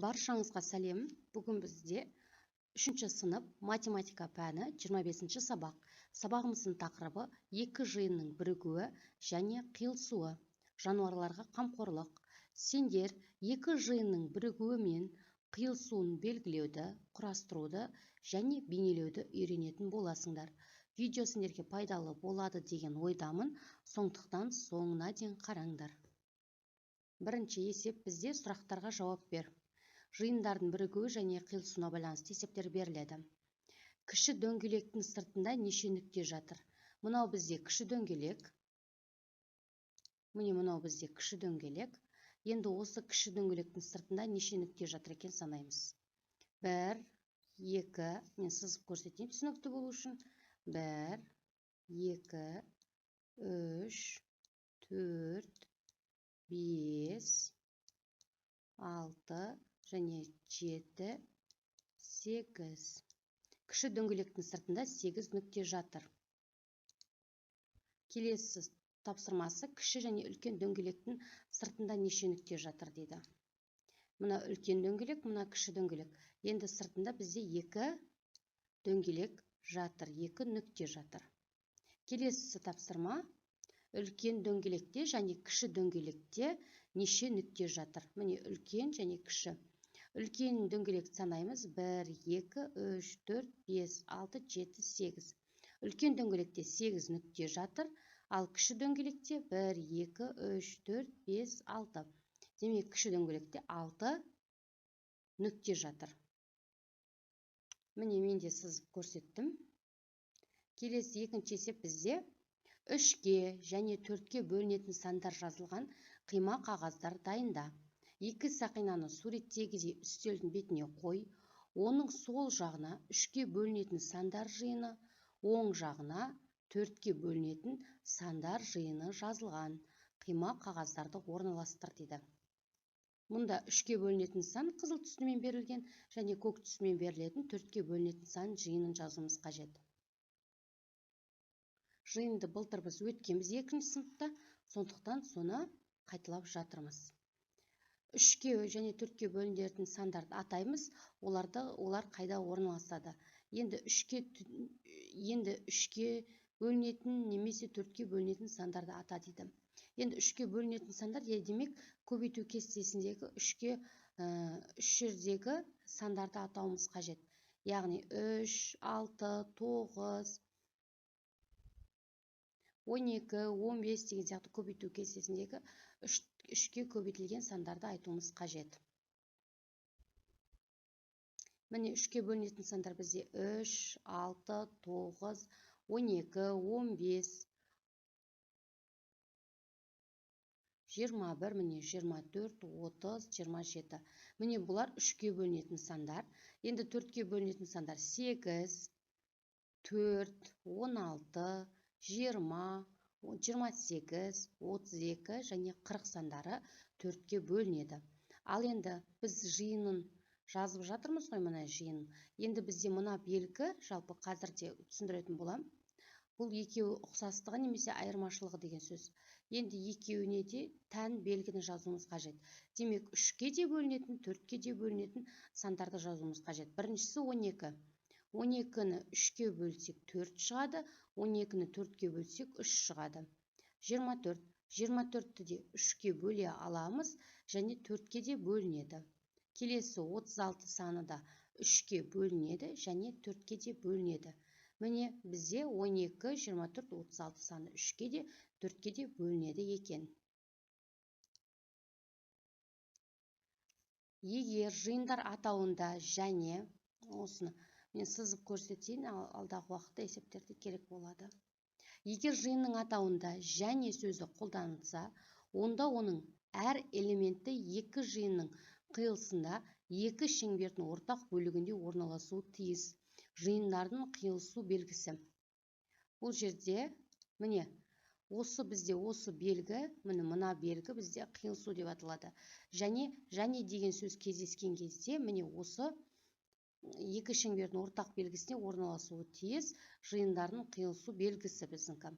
Баршаңызға сәлем. Бүгін бізде 3 сынып математика пәні 25 сабақ. Сабағымыздың тақырыбы екі жиынның бірігуі және қиылысуы. Жануарларға қамқорлық. Сендер екі жиынның бірігуі мен қиылысуын белгілеуді, құрастыруды және бейнелеуді үйренетін боласыңдар. Видео сендерге пайдалы болады деген ойдамын, сондықтан соңына дейін қараңдар. Бірінші есеп бізде сұрақтарға жауап бер. Жиындардың бірігуі және қиылысуына байланысты есептер беріледі. Кіші дөңгелектің сыртында неше нүкте жатыр? Мынау бізде кіші дөңгелек. Міне мынау бізде кіші дөңгелек. Енді осы кіші дөңгелектің сыртында неше нүкте жатыр екен санаймыз. 1, 2, мен сызып көрсетейін түсінікті болу үшін. 1, 2, 3, 4, 5, 6 және 7, 8. Кіші дөңгелектің сыртында 8 нүкте жатыр. Келесі тапсырмасы кіші және үлкен дөңгелектің сыртында неше нүкте жатыр дейді. Мына үлкен дөңгелек, мына кіші дөңгелек. Енді сыртында бізде 2 дөңгелек жатыр, 2 нүкте жатыр. Келесі тапсырма үлкен дөңгелекте және кіші дөңгелекте неше нүкте жатыр. Міне үлкен және кіші. Үлкен дөңгелек санаймыз 1, 2, 3, 4, 5, 6, 7, 8. Үлкен дөңгелекте 8 нүкте жатыр, ал кіші дөңгелекте 1, 2, 3, 4, 5, 6. Демек, кіші дөңгелекте 6 нүкте жатыр. Міне мен де сызып көрсеттім. Келесі екінші есеп бізде 3-ке және 4-ке бөлінетін сандар жазылған қима қағаздар дайында. 2 сақинаны суреттегідей үстелдің бетіне қой. Оның сол жағына 3-ке бөлінетін сандар жиыны, оң жағына 4-ке бөлінетін сандар жиыны жазылған қима қағаздарды орналастыр дейді. Мұнда 3-ке бөлінетін сан қызыл түсімен берілген және көк түсімен берілетін 4-ке бөлінетін сан жиынын жазуымыз қажет. Жиынды былтыр біз өткенбіз 2-ші сыныпта, сондықтан соны қайталап жатырмыз. 3-ке және 4-ке бөлінетін сандарды атаймыз, олар қайда орналасады. Енді 3-ке бөлінетін немесе 4-ке бөлінетін сандарды ата дейді. Енді 3-ке бөлінетін сандар, демек көбейту кестесіндегі 3 жердегі сандарды атауымыз қажет. Яғни 3, 6, 9, 12, 15 деген сияқты көбейту кестесіндегі 3-ке көбейтілген сандарды айтуымыз қажет. Міне 3-ке бөлінетін сандар бізде 3, 6, 9, 12, 15, 21, міне 24, 30, 27. Міне бұлар 3-ке бөлінетін сандар. Енді 4-ке бөлінетін сандар 8, 4, 16, 20, 28, 32 және 40 сандары 4-ке бөлінеді. Ал енді біз жиынын жазып жатырмыз ғой, мына жиын. Енді бізде мына белгі, жалпы қазірде түсіндіретін болам. Бұл екеуі ұқсастығы немесе айырмашылығы деген сөз. Енді екеуіне де тән белгіні жазуымыз қажет. Демек, 3-ке де бөлінетін, 4-ке де бөлінетін сандарды жазуымыз қажет. Біріншісі 12. 12-ні 3-ке бөлсек 4 шығады, 12-ні 4-ке бөлсек 3 шығады. 24. 24-ті де 3-ке бөле аламыз және 4-ке де бөлінеді. Келесі 36 саны да 3-ке бөлінеді және 4-ке де бөлінеді. Міне бізде 12, 24, 36 саны 3-ке де 4-ке де бөлінеді екен. Егер жиындар атауында және осыны мен сызып көрсетейін, алдағы уақытта есептерде керек болады. Егер жиынның атауында және сөзі қолданылса, онда оның әр элементі екі жиынның қиылысында екі шеңбердің ортақ бөлігінде орналасуы тиіс. Жиындардың қиылысу белгісі. Бұл жерде міне бізде осы белгі, мына белгі бізде қиылысу деп аталады. Және деген сөз кездескен кезде міне осы екі шеңбердің ортақ белгісіне орналасуы тиіс жиындардың қиылысу белгісі біздіңкі.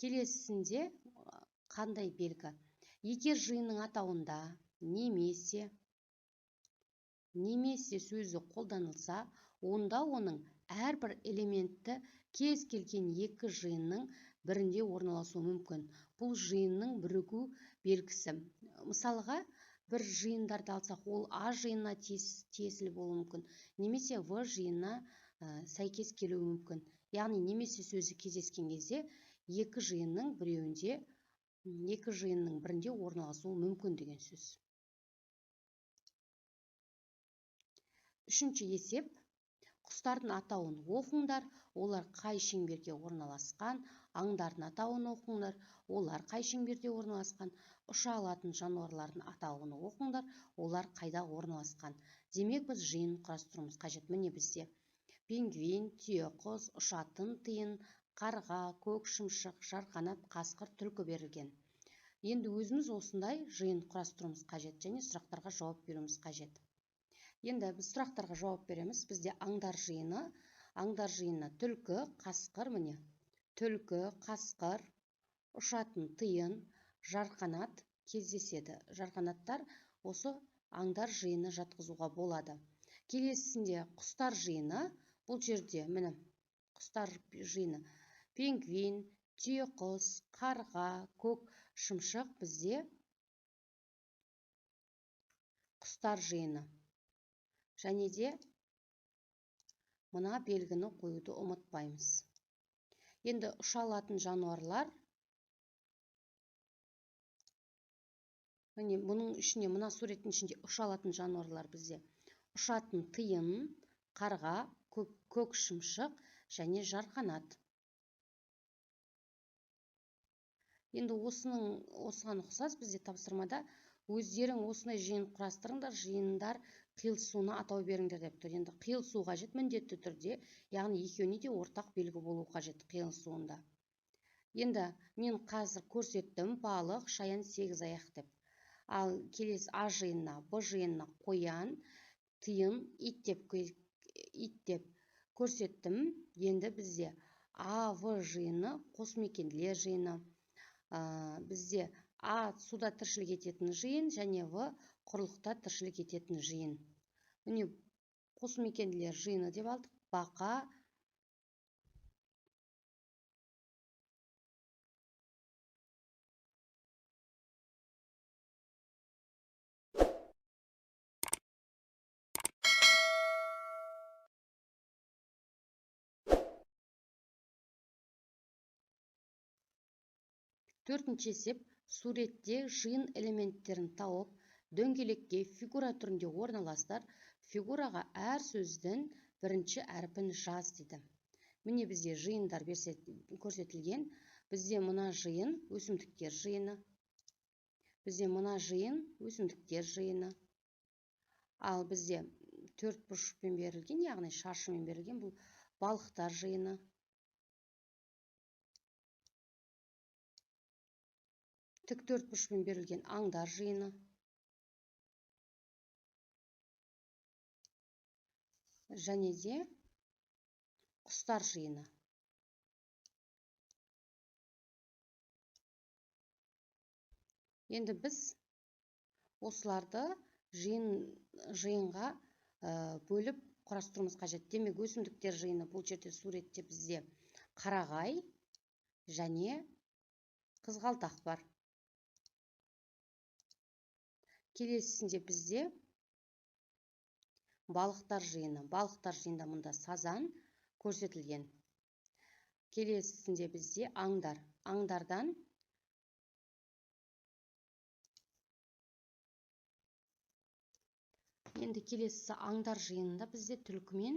Келесінде қандай белгі? Егер жиынның атауында немесе немесе сөзі қолданылса, онда оның әрбір элементі кез келген екі жиынның бірінде орналасуы мүмкін. Бұл жиынның бірігу белгісі. Мысалға, бір жиындарды алсақ, ол А жиынына тиесілі болуы мүмкін, немесе В жиынына сәйкес келуі мүмкін. Яғни немесе сөзі кездескен кезде екі жиынның бірінде орналасуы мүмкін деген сөз. Үшінші есеп. Құстардың атауын оқыңдар, олар қай шеңберге орналасқан. Аңдардың атауын оқыңдар, олар қай шеңберде орналасқан. Ұша алатын жануарлардың атауын оқыңдар, олар қайда орналасқан. Демек, біз жиын құрастыруымыз қажет. Міне бізде пингвин, түйеқұс, ұшатын тиын, қарға, көк шымшық, жарқанат, қасқыр, түлкі берілген. Енді өзіміз осындай жиын құрастыруымыз қажет және сұрақтарға жауап беруіміз қажет. Енді біз сұрақтарға жауап береміз. Бізде аңдар жиынына түлкі, қасқыр, міне, түлкі, қасқыр, ұшатын тиын, жарқанат кездеседі. Жарқанаттар осы аңдар жиыны жатқызуға болады. Келесісінде құстар жиыны, бұл жерде міне құстар жиыны пингвин, түйеқұс, қарға, көк шымшық бізде құстар жиыны. Және де мына белгіні қоюды ұмытпаймыз. Енді ұша алатын жануарлар, міне бұның ішіне, мына суреттің ішінде ұша алатын жануарлар бізде ұшатын тиын, қарға, көк шымшық және жарқанат. Енді осыған ұқсас бізде тапсырмада өздерің осындай жиын құрастырыңдар, жиындар қиылысуына атау беріңдер деп тұр. Енді қиылысу қажет міндетті түрде, яғни екеуіне де ортақ белгі болу қажет қиылысуында. Енді мен қазір көрсеттім балық, шаян, сегіз аяқ деп. Ал келесі А жиынына, Б жиынына қоян, тиын, ит деп көрсеттім. Енді бізде А, В жиыны қосмекенділер жиыны. Бізде А суда тіршілік ететін жиын және В құрлықта тіршілік ететін жиын. Міне қосмекенділер жиыны деп алдық. Бақа, төртінші есеп. Суретте жиын элементтерін тауып, дөңгелекке фигура түрінде орналастыр. Фигураға әр сөздің бірінші әрпін жаз дейді. Міне бізде жиындар көрсетілген. Бізде мына жиын өсімдіктер жиыны. Бізде мына жиын өсімдіктер жиыны. Ал бізде төрт бұрышпен берілген, яғни шаршымен берілген бұл балықтар жиыны. Тік төрт бұрышпен берілген аңдар жиыны. Және де құстар жиыны. Енді біз осыларды жиынға бөліп құрастыруымыз қажет. Демек, өсімдіктер жиыны бұл жерде суретте бізде қарағай және қызғалдақ бар. Келесісінде бізде балықтар жиыны. Балықтар жиынында мұнда сазан көрсетілген. Келесісінде бізде аңдар. Аңдардан енді келесі аңдар жиынында бізде түлкі мен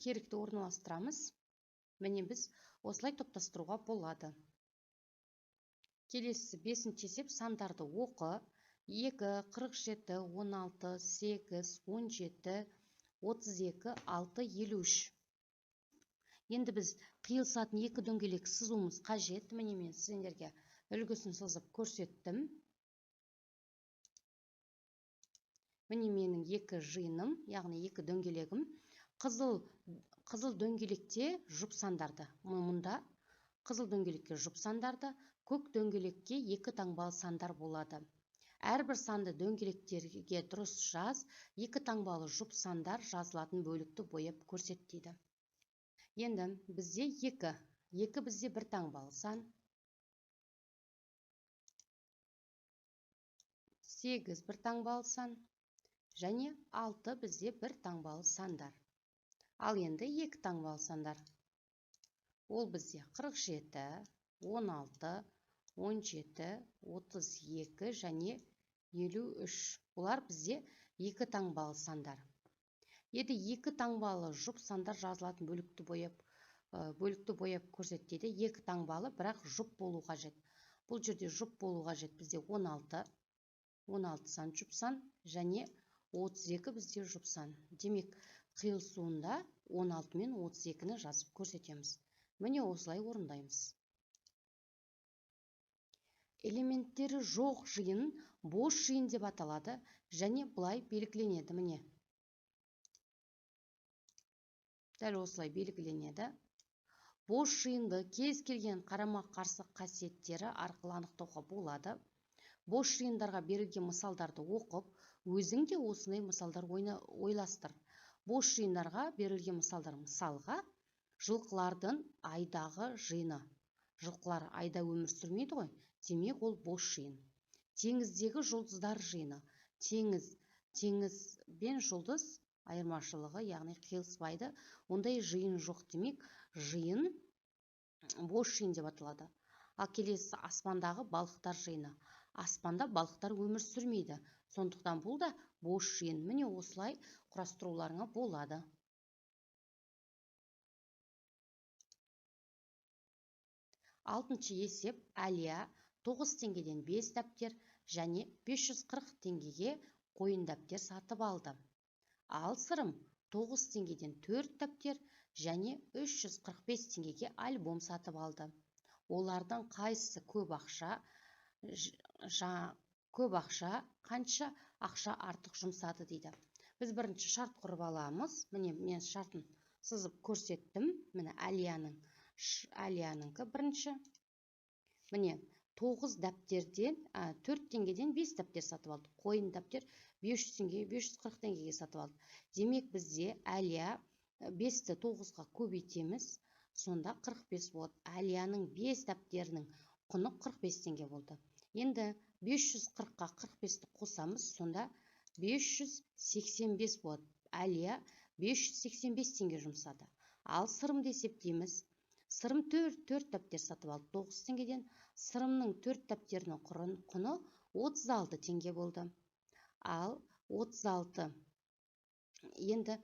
керікті орналастырамыз. Міне біз осылай топтастыруға болады. Келесі 5-ші есеп. Сандарды оқы. 2, 47, 16, 8, 17, 32, 6, 53. Енді біз қиылысатын екі дөңгелек сызуымыз қажет. Міне мен сіздерге үлгісін сызып көрсеттім. Міне менің екі жиыным, яғни екі дөңгелегім. Қызыл дөңгелекте жұп сандарды. Мұнда қызыл дөңгелекке жұп сандарды, көк дөңгелекке екі таңбалы сандар болады. Әрбір санды дөңгелектерге дұрыс жаз, екі таңбалы жұп сандар жазылатын бөлікті бояп көрсет дейді. Енді бізде екі бізде бір таңбалы сан, 8 бір таңбалы сан, және 6 бізде бір таңбалы сандар. Ал енді екі таңбалы сандар. Ол бізде 47, 16, 17, 32 және 53. Бұлар бізде екі таңбалы сандар. Еді екі таңбалы жұп сандар жазылатын бөлікті бояп көрсет дейді. Екі таңбалы, бірақ жұп болу қажет. Бұл жерде жұп болу қажет. Бізде 16 сан жұп сан және 32 бізде жұп сан. Демек, қиылысуында 16 мен 32-ні жазып көрсетеміз. Міне осылай орындаймыз. Элементтері жоқ жиын бос жиын деп аталады және бұлай белгіленеді. Міне. Дәл осылай белгіленеді. Бос жиынды кез келген қарама-қарсы қасиеттері арқылы анықтауға болады. Бос жиындарға берілген мысалдарды оқып, өзің де осындай мысалдар ойластыр. Бос жиындарға берілген мысалдар, мысалға, жылқылардың айдағы жиыны. Жылқылар айда өмір сүрмейді ғой, демек ол бос жиын. Теңіздегі жұлдыздар жиыны. Теңіз бен жұлдыз айырмашылығы, яғни қиылыспайды. Ондай жиын жоқ, демек жиын бос жиын деп аталады. Ал келесі аспандағы балықтар жиыны. Аспанда балықтар өмір сүрмейді. Сондықтан бұл да бос жиын. Міне осылай құрастыруларыңа болады. Алтыншы есеп. Әлия 9 теңгеден 5 дәптер және 540 теңгеге қойын дәптер сатып алды. Ал Сырым 9 теңгеден 4 дәптер және 345 теңгеге альбом сатып алды. Олардың қайсысы көп ақша, қанша ақша артық жұмсады дейді. Біз бірінші шарт құрып аламыз. Міне, мен шартын сызып көрсеттім. Міне Әлиянікі бірінші. Міне 9 дәптерден 4 теңгеден 5 дәптер сатып алды. Қойын дәптер 500 теңге, 540 теңгеге сатып алды. Демек бізде Әлия 5-ті 9-ға көбейтеміз. Сонда 45 болады. Әлияның 5 дәптерінің құны 45 теңге болды. Енді 540-қа 45-ті қосамыз, сонда 585 болады. Әлия 585 теңге жұмсады. Ал Сырымды есептейміз. Сырым 4 дәптер сатып алды 9 теңгеден. Сырымның 4 дәптерінің құны 36 теңге болды. Ал 36 енді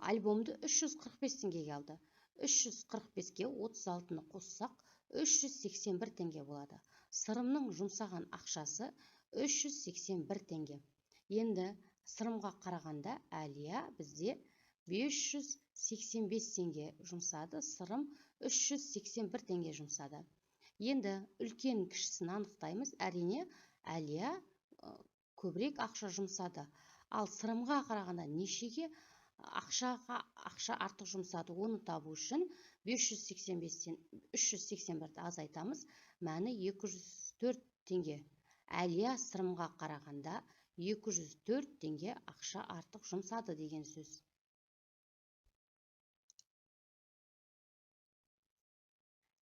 альбомды 345 теңгеге алды. 345-ке 36-ны қоссақ 381 теңге болады. Сырымның жұмсаған ақшасы 381 теңге. Енді Сырымға қарағанда Әлия бізде 585 теңге жұмсады. Сырым 381 теңге жұмсады. Енді үлкен кішісін анықтаймыз. Әрине, Әлия көбірек ақша жұмсады. Ал Сырымға қарағанда нешеге ақша артық жұмсады? Оны табу үшін 585-тен 381-ді азайтамыз. Мәні 204 теңге. Әлия Сырымға қарағанда 204 теңге ақша артық жұмсады деген сөз.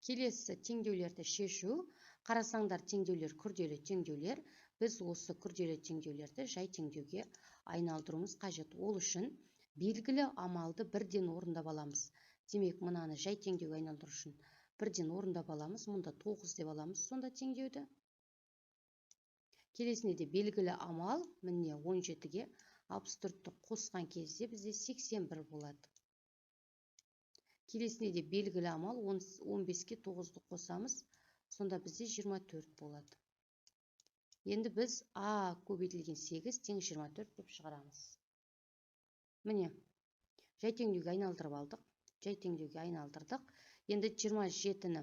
Келесі теңдеулерді шешу. Қарасаңдар, теңдеулер күрделі теңдеулер. Біз осы күрделі теңдеулерді жай теңдеуге айналдыруымыз қажет. Ол үшін белгілі амалды бірден орындап аламыз. Демек, мынаны жай теңдеуге айналдыру үшін бірден орындап аламыз. Мұнда 9 деп аламыз сонда теңдеуді. Келесінде де белгілі амал, міне 17-ге 64-ті қосқан кезде бізде 81 болады. Келесінде де белгілі амал, 15-ке 9-ды қосамыз, сонда бізде 24 болады. Енді біз А көбейтілген 8 тең 24 деп шығарамыз. Міне, жай теңдеуге айналдырып алдық. Жай теңдеуге айналдырдық. Енді 27-ні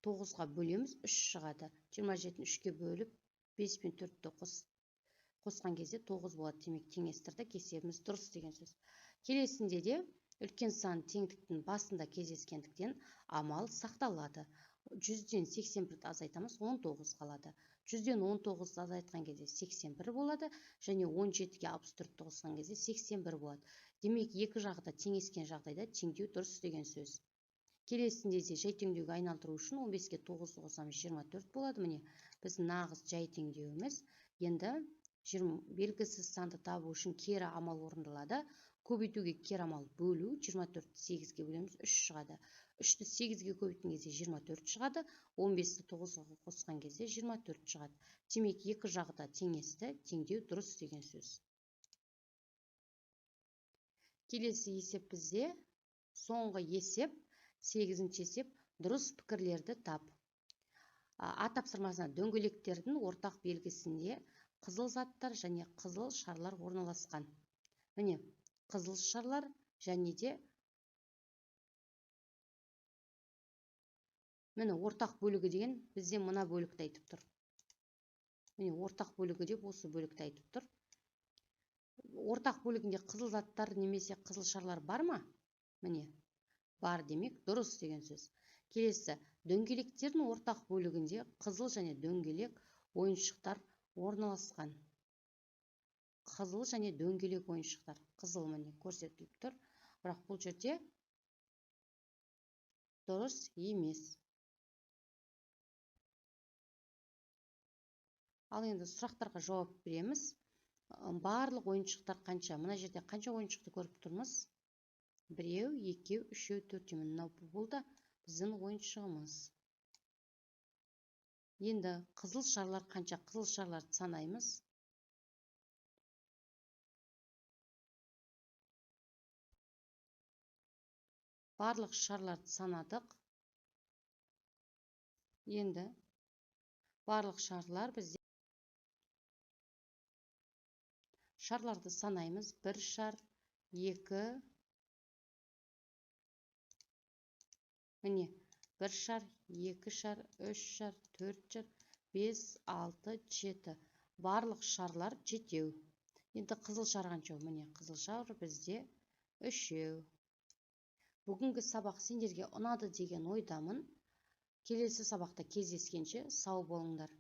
9-ға бөлеміз, 3 шығады. 27-ні 3-ке бөліп, 5 пен 4-ті қосқан кезде 9 болады. Демек, теңестірдік, есебіміз дұрыс деген сөз. Келесінде де үлкен сан теңдіктің басында кездескендіктен амал сақталады. 100-ден 81-ді азайтамыз, 19 қалады. 100-ден 19 азайтқан кезде 81 болады, және 17-ге 64 қосқан кезде 81 болады. Демек, екі жағы да теңескен жағдайда теңдеу дұрыс деген сөз. Келесінде де жай теңдеуге айналдыру үшін 15-ге 9 қосамыз 24 болады. Міне, біз нағыз жай теңдеуіміз. Енді белгісіз санды табу үшін кері амал орындалады. Көбейтуге кері амал бөлу. 24-ті 8-ге бөлеміз, 3 шығады. 3-ті 8-ге көбейткен кезде 24 шығады. 15-ті 9-ға қосқан кезде 24 шығады. Демек, екі жағы да теңесті, теңдеу дұрыс деген сөз. Келесі есеп бізде соңғы есеп, 8-ші есеп, дұрыс пікірлерді тап. А тапсырмасына дөңгелектердің ортақ белгісінде қызыл заттар және қызыл шарлар орналасқан. Міне, қызыл шарлар және де міне ортақ бөлігі деген бізде мына бөлікті айтып тұр. Міне ортақ бөлігі деп осы бөлікті айтып тұр. Ортақ бөлігінде қызыл заттар немесе қызыл шарлар бар ма? Міне, бар демек дұрыс деген сөз. Келесі, дөңгелектердің ортақ бөлігінде қызыл және дөңгелек ойыншықтар орналасқан. Қызыл және дөңгелек ойыншықтар. Қызыл міне көрсетіліп тұр. Бірақ бұл жерде дұрыс емес. Ал енді сұрақтарға жауап береміз. Барлық ойыншықтар қанша? Мына жерде қанша ойыншықты көріп тұрмыз? 1, 2, 3, 4. Мынау болды біздің ойыншығымыз. Енді қызыл шарлар қанша? Қызыл шарларды санаймыз. Барлық шарларды санадық. Енді барлық шарлар бізде шарларды санаймыз. 1 шар, 2, міне 1 шар, 2 шар, 3 шар, 4 шар, 5, 6, 7. Барлық шарлар 7. Енді қызыл шар қанша? Міне қызыл шар бізде 3. Бүгінгі сабақ сендерге ұнады деген ойдамын. Келесі сабақта кездескенше сау болыңдар.